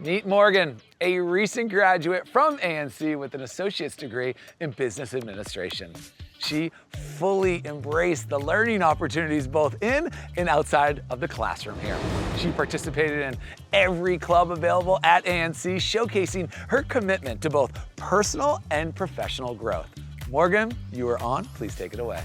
Meet Morgan, a recent graduate from ANC with an associate's degree in business administration. She fully embraced the learning opportunities both in and outside of the classroom here. She participated in every club available at ANC, showcasing her commitment to both personal and professional growth. Morgan, you are on. Please take it away.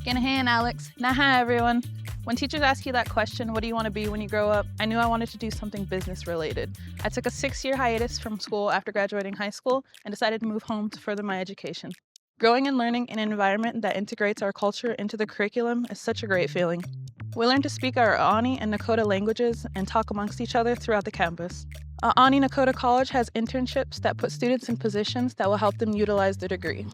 Ganahan, Alex. Naha, everyone. When teachers ask you that question, what do you want to be when you grow up? I knew I wanted to do something business related. I took a 6-year hiatus from school after graduating high school and decided to move home to further my education. Growing and learning in an environment that integrates our culture into the curriculum is such a great feeling. We learn to speak our Aaniiih and Nakoda languages and talk amongst each other throughout the campus. Aaniiih Nakoda College has internships that put students in positions that will help them utilize their degree.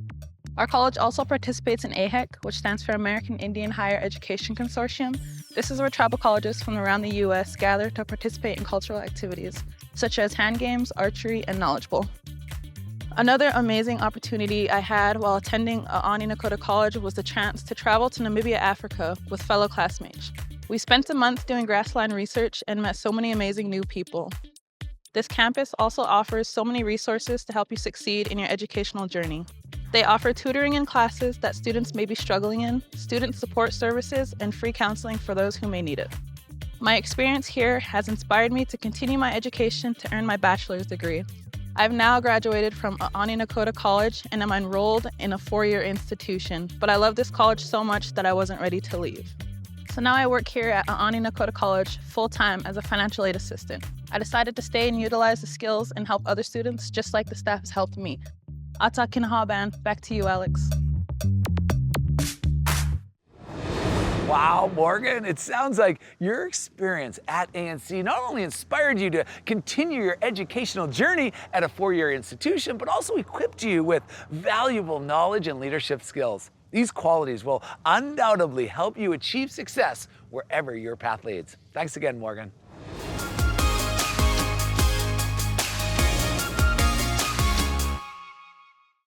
Our college also participates in AHEC, which stands for American Indian Higher Education Consortium. This is where tribal colleges from around the U.S. gather to participate in cultural activities, such as hand games, archery, and Knowledge Bowl. Another amazing opportunity I had while attending Aaniiih Nakoda College was the chance to travel to Namibia, Africa with fellow classmates. We spent a month doing grassland research and met so many amazing new people. This campus also offers so many resources to help you succeed in your educational journey. They offer tutoring in classes that students may be struggling in, student support services, and free counseling for those who may need it. My experience here has inspired me to continue my education to earn my bachelor's degree. I've now graduated from Aaniiih Nakoda College and am enrolled in a 4-year institution, but I love this college so much that I wasn't ready to leave. So now I work here at Aaniiih Nakoda College full-time as a financial aid assistant. I decided to stay and utilize the skills and help other students just like the staff has helped me. Ata Kinahaban, back to you, Alex. Wow, Morgan, it sounds like your experience at ANC not only inspired you to continue your educational journey at a 4-year institution, but also equipped you with valuable knowledge and leadership skills. These qualities will undoubtedly help you achieve success wherever your path leads. Thanks again, Morgan.